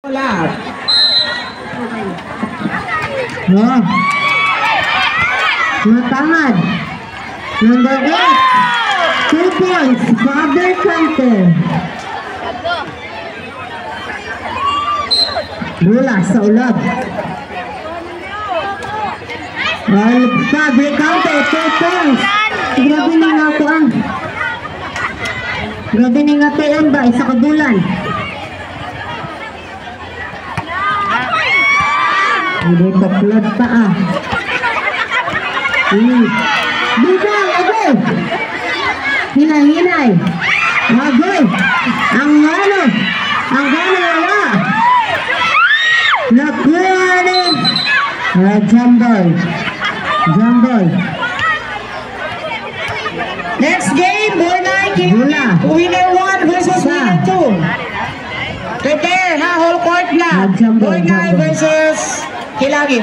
Lahat. Oh. Matangad. Number 8. 2 points. Father Cante. Bola sa ulap. Father Cante. 2 points. Grabe na nga ako ang. Grabe na nga ito ba? Isa ka bulan. Hindi taklad pa ah. Bintang, agay! Hinay-hinay. Agay! Ang gano wala. Nakuha rin. Jumboy. Next game, Boy 9. Bola. Winner 1 versus winner 2. Prepare ha, whole court na. Boy 9 versus Kilagi.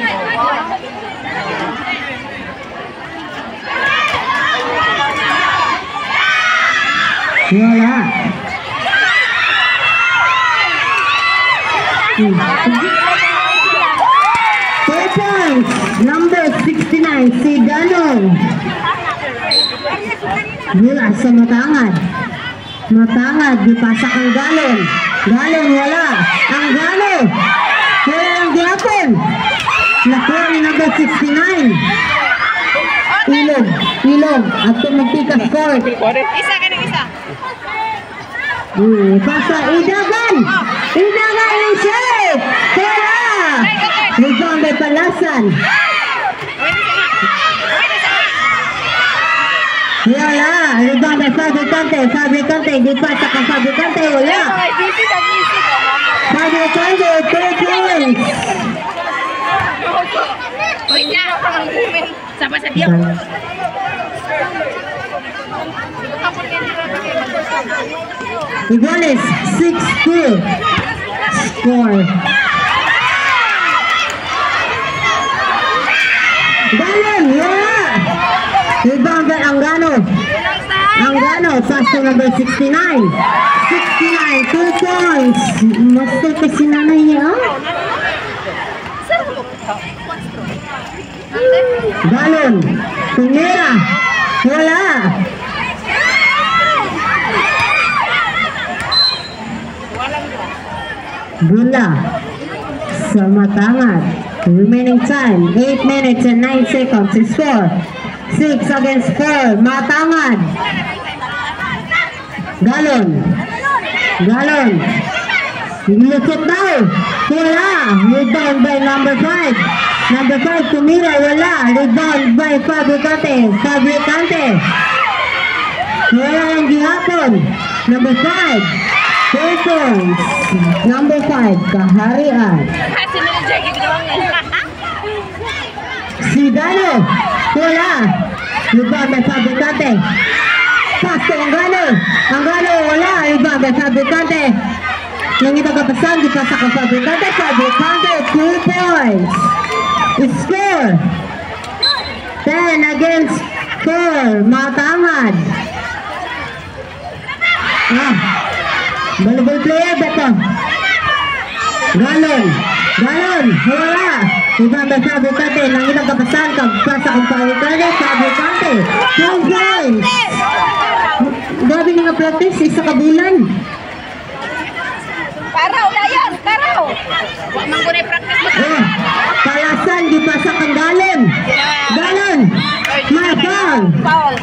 Wala. 2 points. Number 69, si Danong. Wala sa matangad. Dipasak ang Galon. Wala. Ang Galo. Wala ang gihapon. Nakuha ni number 69. Ilog. At magtika score. Isa ka ng isa. Basta Idagan yung shake. Wala. Rebound by Palasan. Wala. Rebound by Fabricante. Dipasak ang Fabricante. Wala. Fabricante, 2 points. Sama sa dia. Iguales, 6-2. Score. Galon, wala. Rebound by Anggano, pass to number 69. 2 points. Master kasi nanay niya. Galon, Tumira, wala. Bola sa matangad. Remaining time 8 minutes and 9 seconds. Score 6 against 4. Matangad. Galon. Lusot daw. Wala. Rebound by number 5. Number 5 Tumira. Wala. Rebound by Fabricante. Wala ang gihapon. Number 5 2 points. Number 5 Kaharian. Si Dano. Wala. Rebound by Fabricante. Pass to Anggano, wala. Rebound by Fabricante. Yung ito kapasan, dipasak ang Fabricante. 2 points. Score 10 against 4. Matangad. Valuable player beto. Galon, wala. Rebound by Fabricante. Nang ito kapasan, pasak ang Fabricante. 2 points. Grabe nga practice, isa ka bulan. Paraw na yan, paraw. Huwag mang kunay practice mo. Palasan, di pasak ang Galon. Foul.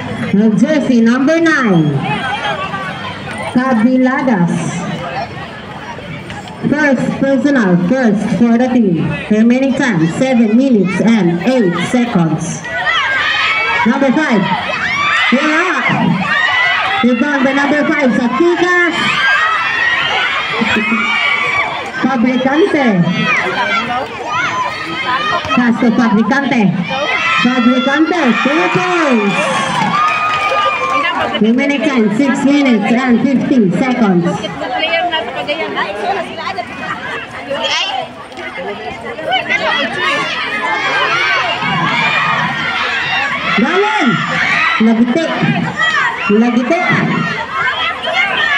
Jersey, number 9. Cabiladas. First personal, first for the team. Remaining time, 7 minutes and 8 seconds. Number 5. Wala. Rebound by number 5 sa Tigas. Fabricante. Pass to Fabricante. 2 points. Remaining time 6 minutes and 15 seconds. Player na sa Cagayan. Galon. Lagite.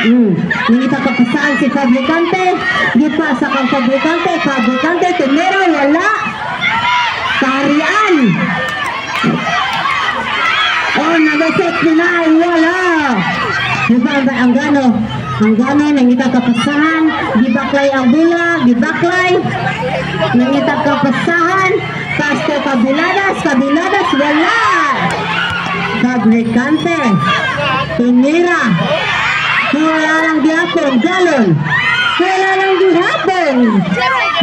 Nangita kapasaan si Fabricante. Gipasa kang Fabricante. Fabricante, tumira, wala. Tarian. Oh, nag-set nila, wala. Rebound by Anggano. Anggano, nangita kapasahan. Gibaklay ang bola, gibaklay. Nangita kapasahan. Pasto Kabiladas, Kabiladas, wala. Fabricante. Tumira. Wala lang dihapon, Galon. Wala lang dihapon.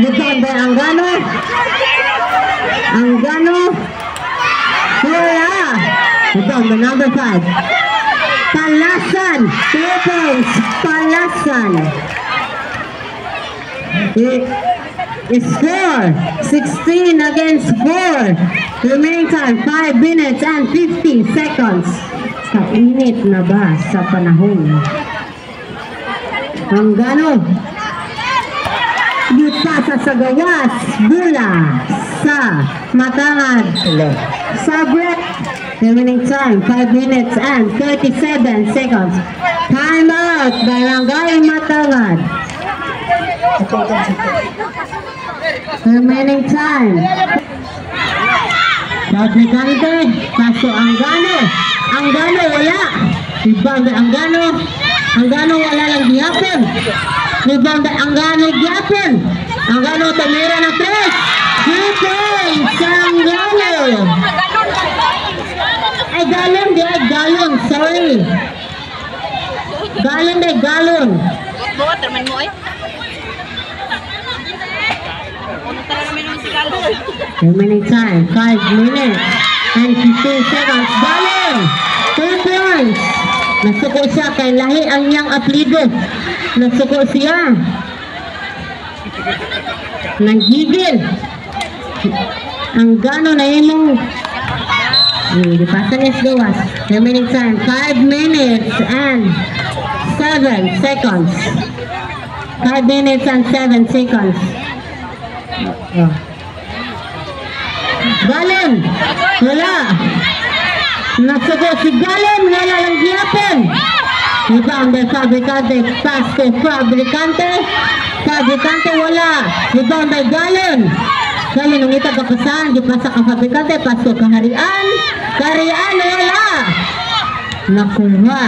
Rebound by Anggano. Anggano. Wala. Rebound by number 5. Palasan. 2 points. Palasan. Score 16 against 4. Remaining time 5 minutes and 50 seconds. Sa init na ba sa panahon? Anggano. Gipasa sa gawas. Bola sa matangad. Sabre. Remaining time 5 minutes and 37 seconds. Time out. Barangay Matangad. Remaining time. Fabricante. Paso Anggano. Anggano wala. Rebound by Anggano. Anggano wala lang dihapon. Rebound by Anggano dihapon. Anggano tumira na 3. 2 points sa Anggano. Ay galon di ay galon. Sorry. Galon di galon. Buat teman mo eh. Remaining time 5 minutes and 15 seconds. Galon. 2 points. Nasuko siya kay lahi ang niyang apelido. Nasuko siya. Nanggigil. Anggano na imong dipasan is gawas. Remaining time 5 minutes and 7 seconds. 5 minutes and 7 seconds. Galon. Wala. Nasuko si Galon. Wala lang gihapon. Rebound by Fabricante. Pass to Fabricante. Fabricante wala. Rebound by Galon. Galon ang itag kapasahan. Gipasa ka Fabricante. Pass to Kaharian. Kaharian wala. Nakuha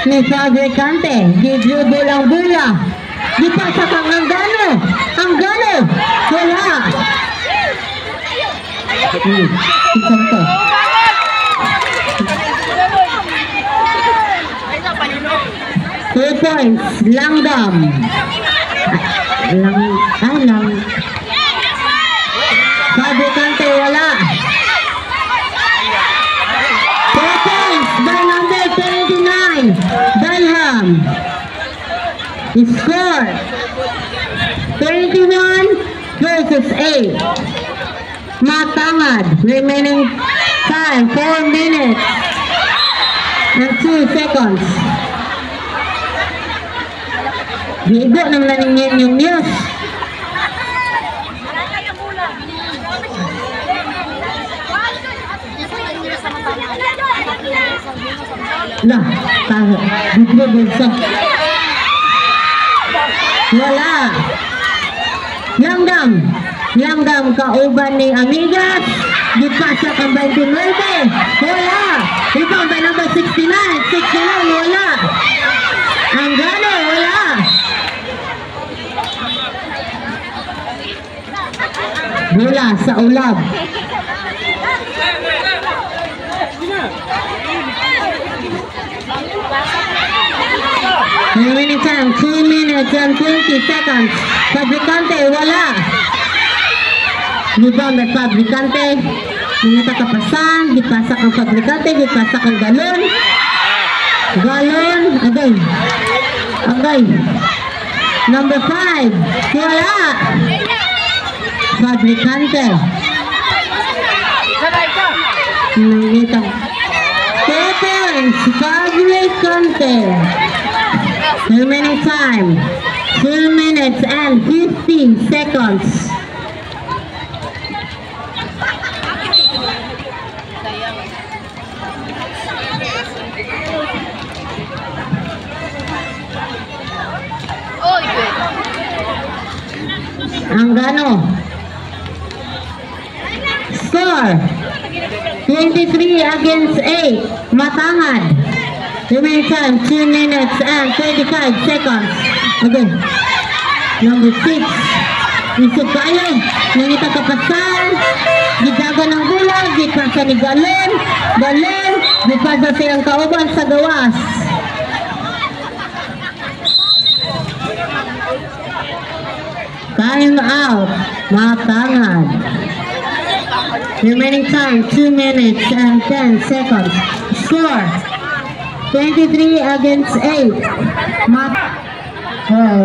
ni Fabricante. Gidribble ang bola. Gipasa kang Anggano. Anggano wala. Isang to. Two points. Langdam. Lang. Fabricante wala. 4 points by number 29. Dalham. Score 21 versus 8. Matangad. Remaining time 4 minutes and 2 seconds. Gigo nang naningin yung news. Lah, tahu. Gigo bulsa. Wala. Langdam kauban ni Amigas. Dipasa kang 29. Wala. Rebound by number 69. 69 wala. Anggano wala. Bola sa ulab. Remaining time 2 minutes and 20 seconds. Fabricante wala. Rebound by Fabricante. Nangita kapasan. Dipasa kang Fabricante. Dipasa kang Galon. Galon. Agay. Number 5. Wala. Fabricante. Nangita. 2 points. Fabricante. Remaining time 2 minutes and 15 seconds. Anggano. Score 23 against 8. Matangad. Remaining time 2 minutes and 35 seconds. Okay. Number 6. Isip kayo. Nangita kapasal. Gidaga ng bulag. Gipasa ni Galen. Galen. Gipasa silang kauban sa gawas. Time out. Matangad. Remaining time 2 minutes and 10 seconds. Score 23 against 8.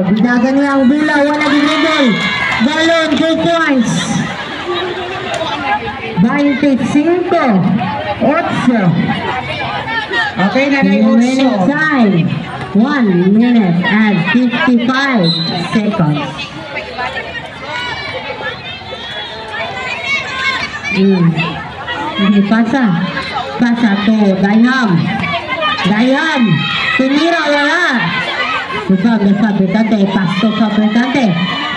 Bidagan niya ang bula. Wala ginibol. Balon 2 points. 25. 8. Okay na na Remaining time 1 minute and 55 seconds. Hindi pasa to Dayam. Tumira wala. Fabricante, pasto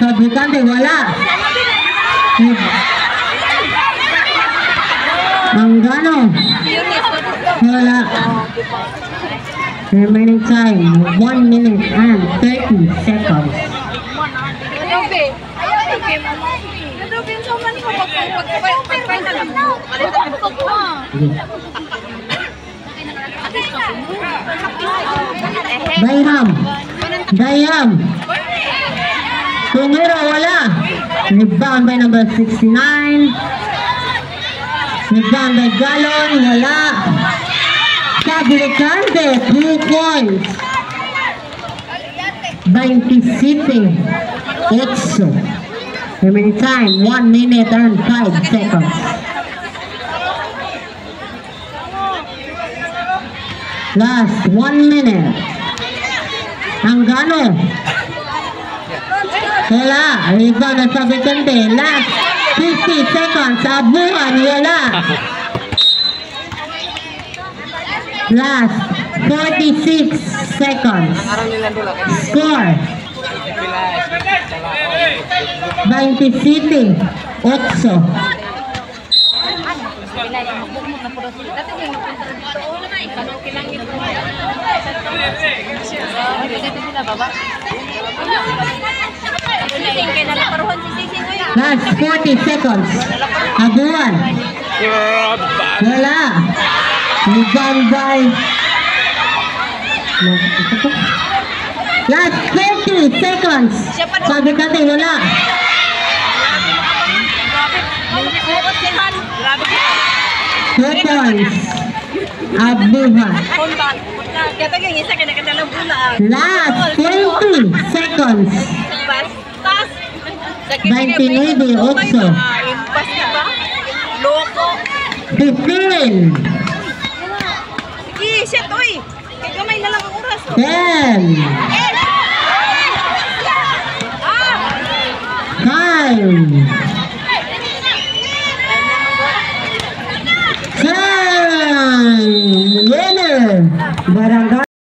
fabricante wala. Anggano wala. Remaining time 1 minute and 30 seconds. Dayam. Tumira wala. Rebound by number 69. Rebound by Galon wala. Fabricante 2 points. 27. 8. Remaining time 1 minute and 5 seconds. Last 1 minute. Anggano. Wala. Rebound ng Fabricante. Last 50 seconds. Abuhan. Wala. Last 46 seconds. Score 27. 8. Last 40 seconds. Abuan. Wala. Rebound by. Last 30 seconds. Fabricante wala. 2 points. Abuhan. Last 20 seconds. 29, 8. 15. Sige, shit, uy. Kaya gamay na lang ang oras. 10. 5.